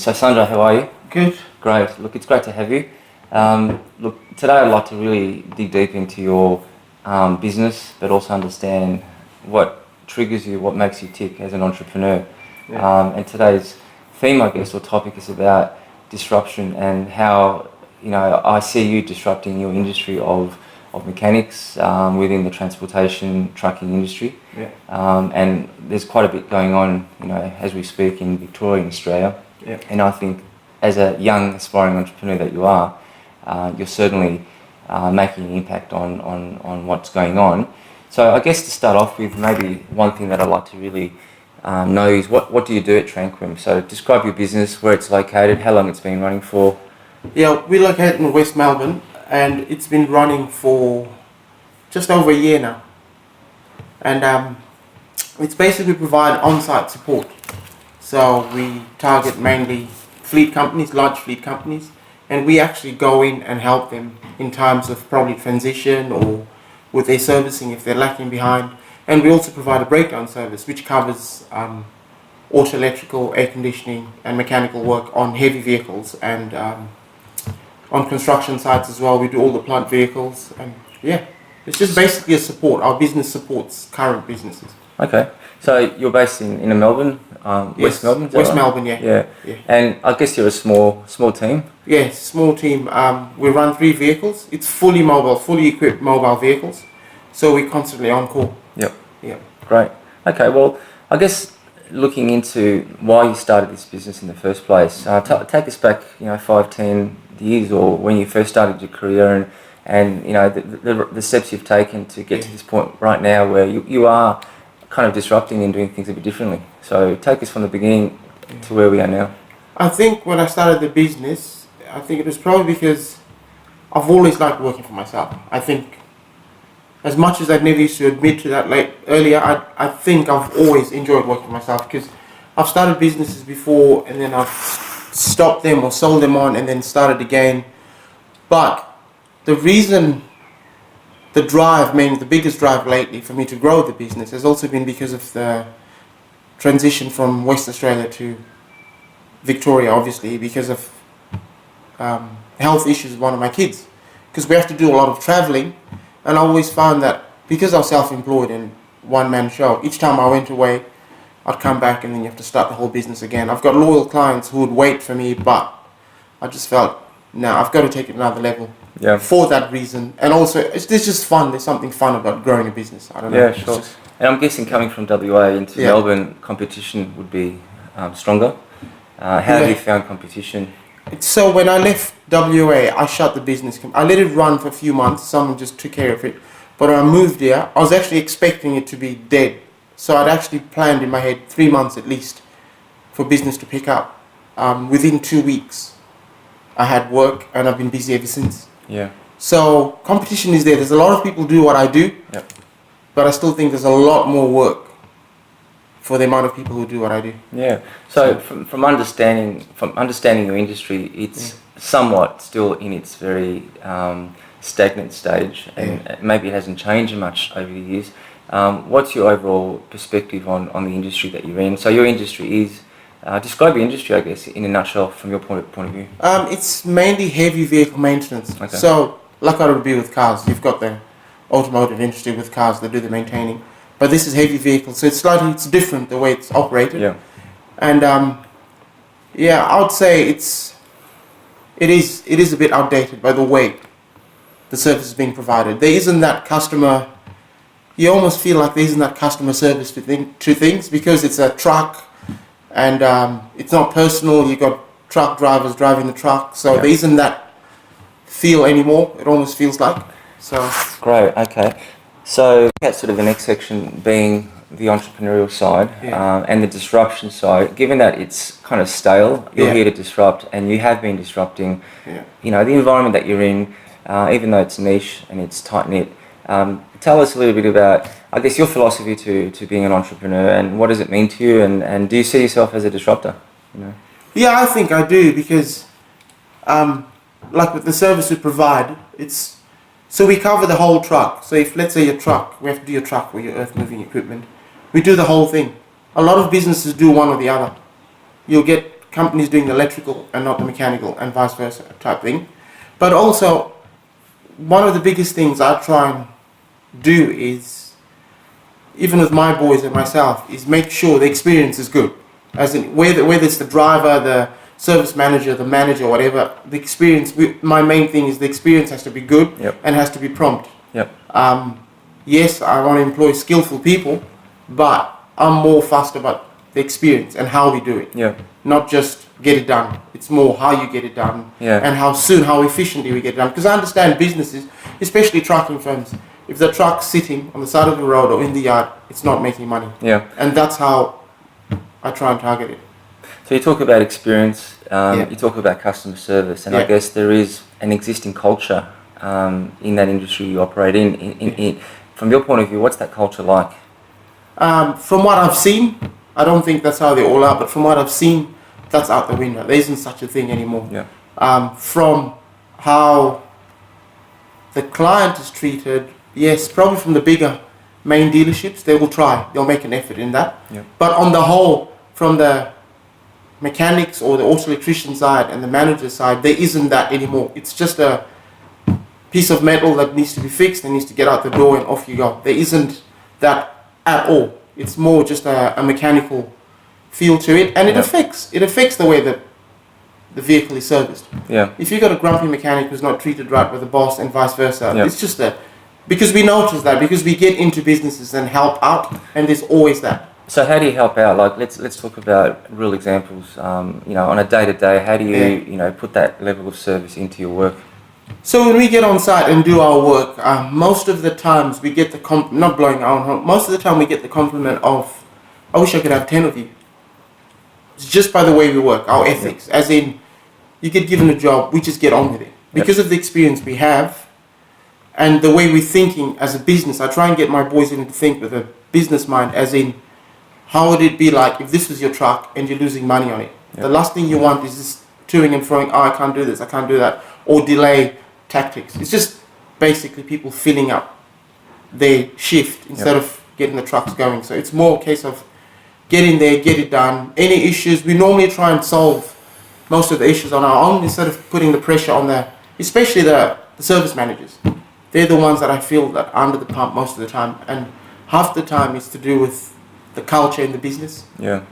So Sandro, how are you? Good. Great. Look, it's great to have you. Look, today I'd like to really dig deep into your business, but also understand what triggers you, what makes you tick as an entrepreneur. And today's theme, I guess, or topic is about disruption and how, I see you disrupting your industry of mechanics within the transportation trucking industry. And there's quite a bit going on, as we speak in Victoria and Australia. And I think as a young aspiring entrepreneur that you are, you're certainly making an impact on what's going on. So I guess to start off with, maybe one thing that I'd like to really know is what do you do at Tranquim? So describe your business, where it's located, how long it's been running for. Yeah, we're located in West Melbourne and it's been running for just over a year now. And it's basically provide on-site support. So we target mainly fleet companies, large fleet companies, and we actually go in and help them in times of probably transition or with their servicing if they're lacking behind. And we also provide a breakdown service which covers auto, electrical, air conditioning and mechanical work on heavy vehicles and on construction sites as well. We do all the plant vehicles, and it's just basically a support. Our business supports current businesses. Okay, so you're based in Melbourne, Yes. West Melbourne? West right? Melbourne, yeah. And I guess you're a small team? Yeah, small team. We run 3 vehicles. It's fully mobile, fully equipped mobile vehicles. So we're constantly on call. Yep. Great. Okay, well, I guess looking into why you started this business in the first place, take us back, 5-10 years, or when you first started your career, and the steps you've taken to get to this point right now where you are kind of disrupting and doing things a bit differently. So take us from the beginning to where we are now. I think when I started the business, I think it was probably because I've always liked working for myself. I think as much as I've never used to admit to that earlier, I think I've always enjoyed working for myself, because I've started businesses before and then I've stopped them or sold them on and then started again. But the reason, the biggest drive lately for me to grow the business has also been because of the transition from West Australia to Victoria, obviously, because of health issues with one of my kids. Because we have to do a lot of travelling, and I always found that because I was self-employed and one-man show, each time I went away, I'd come back and then you have to start the whole business again. I've got loyal clients who would wait for me, but I just felt, no, I've got to take it another level. For that reason. And also, it's just fun. There's something fun about growing a business. I don't know. Yeah, sure. And I'm guessing coming from WA into Melbourne, competition would be stronger. How have you found competition? So when I left WA, I shut the business. I let it run for a few months. Someone just took care of it. But when I moved here, I was actually expecting it to be dead. So I'd actually planned in my head 3 months at least for business to pick up. Within 2 weeks, I had work and I've been busy ever since. So competition is there. There's a lot of people do what I do, but I still think there's a lot more work for the amount of people who do what I do. So from understanding your industry, it's somewhat still in its very stagnant stage, and maybe it hasn't changed much over the years. What's your overall perspective on the industry that you're in? So your industry is, describe your industry, I guess, in a nutshell from your point of view. It's mainly heavy vehicle maintenance. Okay. So like I would be with cars, you've got the automotive industry with cars that do the maintaining. But this is heavy vehicles, so it's different the way it's operated. And I would say it is a bit outdated by the way the service is being provided. There isn't that customer. You almost feel like there isn't that customer service to things, because it's a truck and it's not personal. You got truck drivers driving the truck, so there isn't that feel anymore. It almost feels like so. Great. Okay. So that's sort of the next section being the entrepreneurial side and the disruption side. Given that it's kind of stale, you're here to disrupt, and you have been disrupting. The environment that you're in, even though it's niche and it's tight knit. Tell us a little bit about, I guess, your philosophy to being an entrepreneur, and what does it mean to you, and do you see yourself as a disruptor? Yeah, I think I do, because like with the service we provide, so we cover the whole truck. So if, let's say, your truck, we have to do your truck or your earth moving equipment, we do the whole thing. A lot of businesses do one or the other. You'll get companies doing the electrical and not the mechanical, and vice versa type thing. But also, one of the biggest things I try and do is, even with my boys and myself, is make sure the experience is good. As in, whether it's the driver, the service manager, the manager, whatever, the experience, my main thing is the experience has to be good. Yep. And has to be prompt. Yep. Yes, I want to employ skillful people, but I'm more fussed about the experience and how we do it. Yeah. Not just get it done. It's more how you get it done. Yeah. And how soon, how efficiently we get it done. Because I understand businesses, especially trucking firms, if the truck's sitting on the side of the road or in the yard, it's not making money. Yeah. And that's how I try and target it. So you talk about experience, Yeah. you talk about customer service, and Yeah. I guess there is an existing culture in that industry you operate in. From your point of view, what's that culture like? From what I've seen, I don't think that's how they all are, but from what I've seen, that's out the window. There isn't such a thing anymore. Yeah. From how the client is treated, yes, probably from the bigger main dealerships, they will try. They'll make an effort in that. Yeah. But on the whole, from the mechanics or the auto electrician side and the manager side, there isn't that anymore. It's just a piece of metal that needs to be fixed and needs to get out the door and off you go. There isn't that at all. It's more just a mechanical feel to it, and it affects the way that the vehicle is serviced. Yeah. If you've got a grumpy mechanic who's not treated right with the boss and vice versa, Yeah. it's just because we notice that, because we get into businesses and help out, and there's always that. So how do you help out? Like, let's talk about real examples. On a day-to-day, how do you, put that level of service into your work? So when we get on site and do our work, most of the times we get not blowing our own horn, most of the time we get the compliment of, I wish I could have 10 of you. It's just by the way we work, our ethics. As in, you get given a job, we just get on with it. Because of the experience we have and the way we're thinking as a business, I try and get my boys in to think with a business mind, as in, how would it be like if this was your truck and you're losing money on it? The last thing you want is this toing and froing, I can't do this, I can't do that, or delay tactics. It's just basically people filling up their shift instead of getting the trucks going. So it's more a case of get in there, get it done. Any issues, we normally try and solve most of the issues on our own instead of putting the pressure on especially the service managers. They're the ones that I feel that are under the pump most of the time, and half the time it's to do with the culture in the business,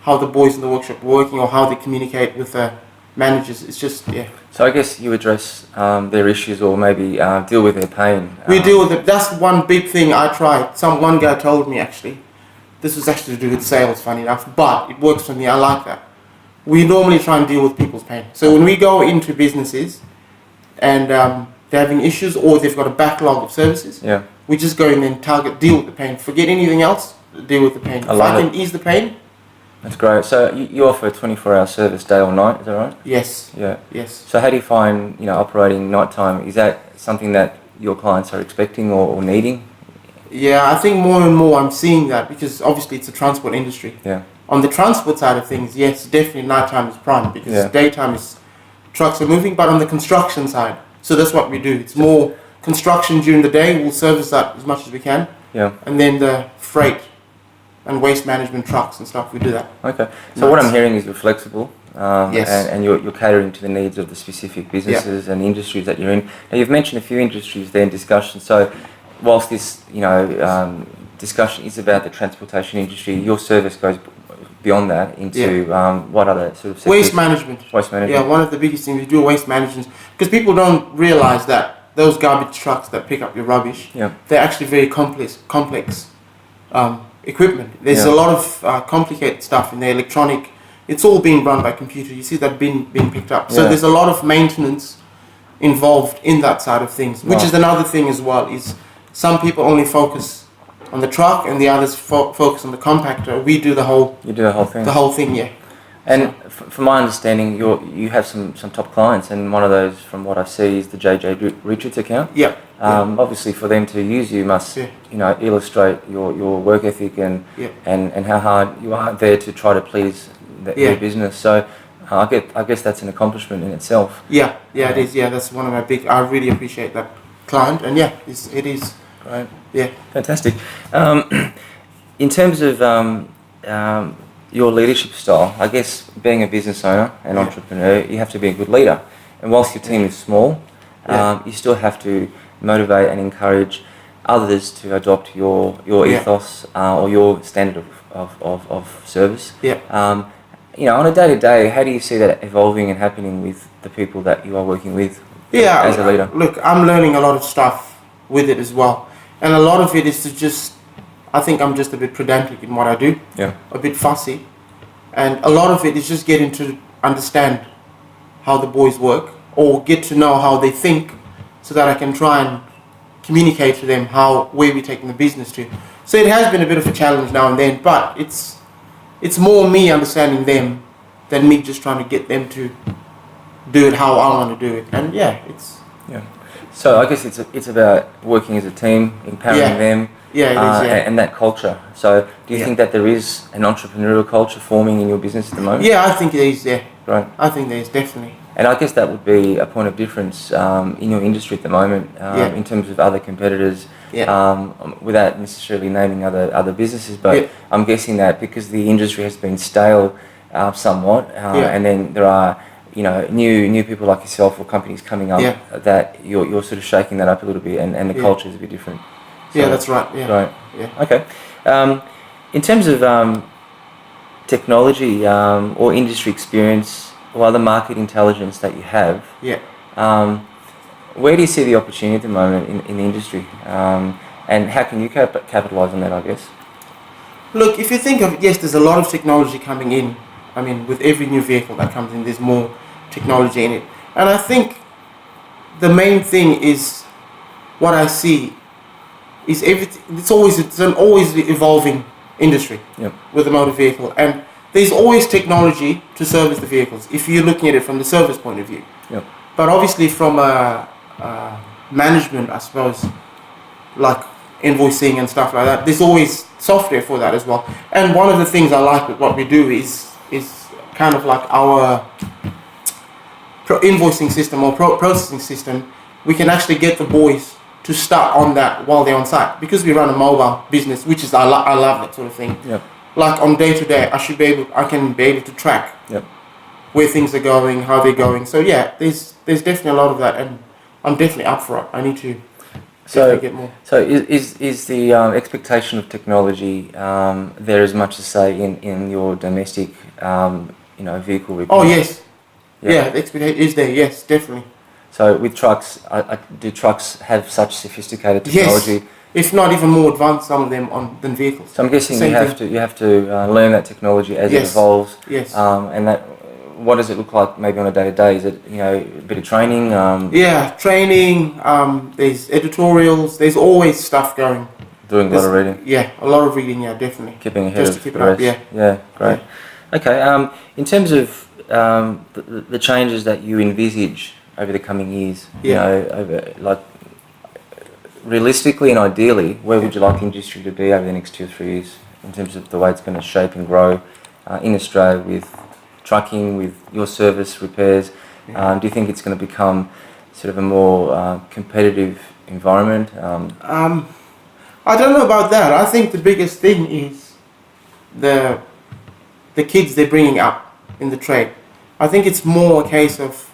how the boys in the workshop are working, or how they communicate with the managers. It's just, So I guess you address their issues, or maybe deal with their pain. We deal with it. That's one big thing I try. One guy told me, actually, this was actually to do with sales, funny enough, but it works for me. I like that. We normally try and deal with people's pain. So when we go into businesses and they're having issues, or they've got a backlog of services, we just go in and deal with the pain. Forget anything else, deal with the pain. If I can ease the pain. That's great. So you offer a 24-hour service day or night, is that right? Yes. Yeah. Yes. So how do you find, operating nighttime? Is that something that your clients are expecting or needing? Yeah, I think more and more I'm seeing that, because obviously it's a transport industry. Yeah. On the transport side of things, yes, definitely nighttime is prime, because daytime is trucks are moving, but on the construction side, so that's what we do. It's more construction during the day. We'll service that as much as we can. Yeah. And then the freight and waste management trucks and stuff, we do that. Okay. So what I'm hearing is you're flexible, Yes. and you're catering to the needs of the specific businesses and industries that you're in. Now you've mentioned a few industries there in discussion. So whilst this discussion is about the transportation industry, your service goes beyond that into what other sort of sectors? Waste management. Waste management. Yeah, one of the biggest things we do, waste management, because people don't realize that those garbage trucks that pick up your rubbish, they're actually very complex equipment. There's a lot of complicated stuff in there, electronic. It's all being run by computer. You see that being picked up. So there's a lot of maintenance involved in that side of things, which is another thing as well. Is some people only focus on the truck and the others focus on the compactor. We do the whole. You do the whole thing. The whole thing, yeah. And from my understanding, you have some top clients, and one of those, from what I see, is the JJ Richards account. Yeah. Obviously, for them to use you, must illustrate your work ethic and how hard you are there to try to please their business. So I guess that's an accomplishment in itself. Yeah, it is. Yeah, that's one of my big. I really appreciate that client, and it is. Right. Yeah. Fantastic. In terms of your leadership style. I guess being a business owner and entrepreneur, you have to be a good leader. And whilst your team is small, you still have to motivate and encourage others to adopt your ethos or your standard of service. You know, on a day-to-day, how do you see that evolving and happening with the people that you are working with as a leader? Look, I'm learning a lot of stuff with it as well. And a lot of it is to just, I think I'm just a bit pedantic in what I do. A bit fussy. And a lot of it is just getting to understand how the boys work or get to know how they think so that I can try and communicate to them where we're taking the business to. So it has been a bit of a challenge now and then, but it's more me understanding them than me just trying to get them to do it how I want to do it. And so I guess it's about working as a team, empowering them, and that culture. So do you think that there is an entrepreneurial culture forming in your business at the moment? Yeah, I think there is. Right. I think there is, definitely. And I guess that would be a point of difference in your industry at the moment, in terms of other competitors, without necessarily naming other businesses. But I'm guessing that because the industry has been stale somewhat, and then there are new people like yourself or companies coming up, that you're sort of shaking that up a little bit, and the culture is a bit different. So, that's right. Right. Okay. In terms of technology or industry experience or other market intelligence that you have, where do you see the opportunity at the moment in the industry, and how can you capitalise on that, I guess? Look, if you think of it, yes, there's a lot of technology coming in. I mean, with every new vehicle that comes in, there's more technology in it. And I think the main thing is what I see is everything. It's an always evolving industry with the motor vehicle, and there's always technology to service the vehicles if you're looking at it from the service point of view. But obviously from a management, I suppose, like invoicing and stuff like that, there's always software for that as well. And one of the things I like with what we do is kind of like our invoicing system or processing system. We can actually get the boys to start on that while they're on site, because we run a mobile business, which is I love that sort of thing. Like on day to day, I can be able to track where things are going, how they're going. So there's definitely a lot of that, and I'm definitely up for it. I need to get more. So is the expectation of technology there as much as say in your domestic vehicle repair? Oh yes, the expectation is there. Yes, definitely. So with trucks, do trucks have such sophisticated technology? Yes, if not even more advanced, some of them than vehicles. So I'm guessing you have to learn that technology as it evolves. Yes. And that, what does it look like maybe on a day-to-day? Is it a bit of training? Training. There's editorials. There's always stuff going. Doing a lot of reading. Yeah, a lot of reading. Yeah, definitely. Keeping ahead just of to keep the it up. rest. Yeah, great. Okay. In terms of the changes that you envisage over the coming years, realistically and ideally, where would you like the industry to be over the next 2 or 3 years in terms of the way it's going to shape and grow in Australia with trucking, with your service repairs? Do you think it's going to become sort of a more competitive environment? I don't know about that. I think the biggest thing is the kids they're bringing up in the trade. I think it's more a case of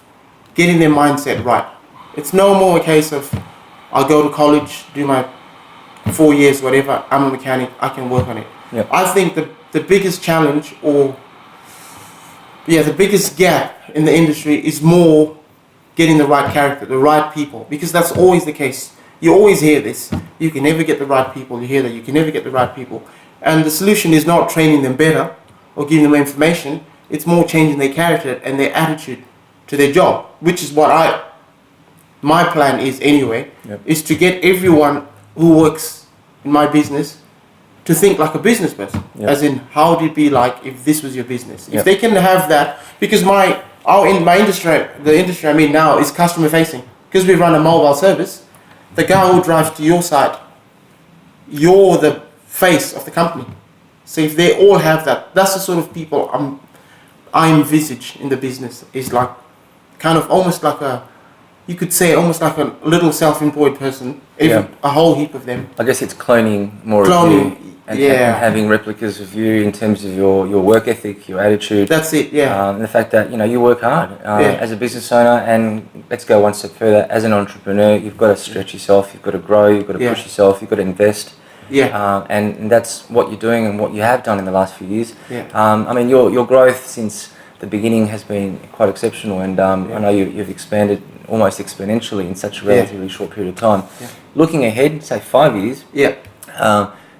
getting their mindset right. It's no more a case of I'll go to college, do my 4 years, whatever, I'm a mechanic, I can work on it. I think the biggest challenge the biggest gap in the industry is more getting the right character, the right people, because that's always the case. You always hear this. You can never get the right people. You hear that you can never get the right people. And the solution is not training them better or giving them information. It's more changing their character and their attitude to their job, which is what my plan is anyway, is to get everyone who works in my business to think like a business person. As in, how would it be like if this was your business? If they can have that, because my industry, the industry I'm in now is customer facing. Because we run a mobile service, the guy who drives to your site, you're the face of the company. So if they all have that, that's the sort of people I envisage in the business. Is like kind of almost like you could say almost like a little self-employed person, a whole heap of them. I guess it's cloning more of you. and Yeah. having replicas of you in terms of your work ethic, your attitude. That's it. Yeah. And the fact that you work hard Yeah. as a business owner, and let's go one step further. As an entrepreneur, you've got to stretch yourself, you've got to grow, you've got to Yeah. push yourself, you've got to invest. Yeah. And that's what you're doing and what you have done in the last few years. Yeah. I mean, your growth since the beginning has been quite exceptional, and I know you've expanded almost exponentially in such a relatively short period of time. Yeah. Looking ahead, say 5 years, Yeah.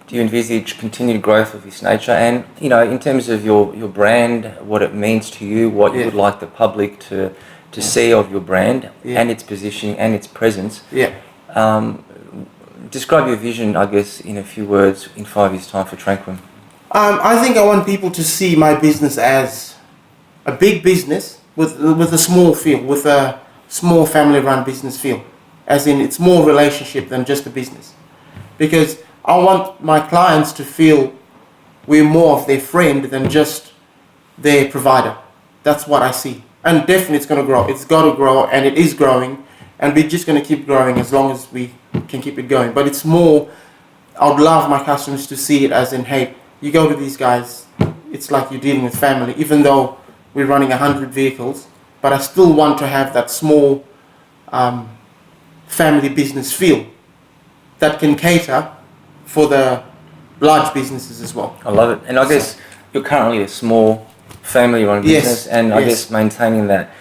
do you envisage continued growth of this nature? And in terms of your brand, what it means to you, what you would like the public to see of your brand and its positioning and its presence. Yeah. Describe your vision, I guess, in a few words in 5 years' time for Tranquim. I think I want people to see my business as a big business with a small feel, with a small family-run business feel. As in, it's more relationship than just a business. Because I want my clients to feel we're more of their friend than just their provider. That's what I see. And definitely it's going to grow. It's got to grow, and it is growing. And we're just going to keep growing as long as we can keep it going. But it's more, I would love my customers to see it as in, hey, you go to these guys, it's like you're dealing with family, even though we're running 100 vehicles, but I still want to have that small family business feel that can cater for the large businesses as well. I love it. And I guess you're currently a small family-run business, and I guess maintaining that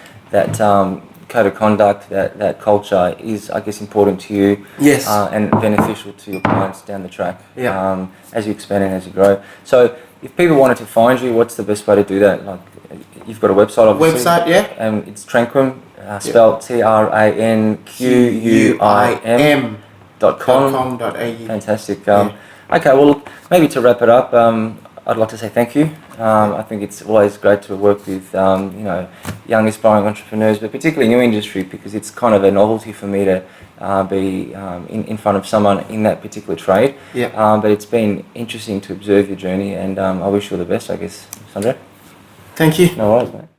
code of conduct, that culture is, I guess, important to you. Yes. And beneficial to your clients down the track. Yeah. As you expand and as you grow. So, if people wanted to find you, what's the best way to do that? Like, you've got a website, obviously. Website, yeah. It's Tranquim, spelled TRANQUIM.com. Fantastic. Okay, well, look, maybe to wrap it up, I'd like to say thank you. I think it's always great to work with young aspiring entrepreneurs, but particularly new industry, because it's kind of a novelty for me to be in front of someone in that particular trade. Yeah. But it's been interesting to observe your journey, and I wish you all the best, I guess, Sandro. Thank you. No worries, mate.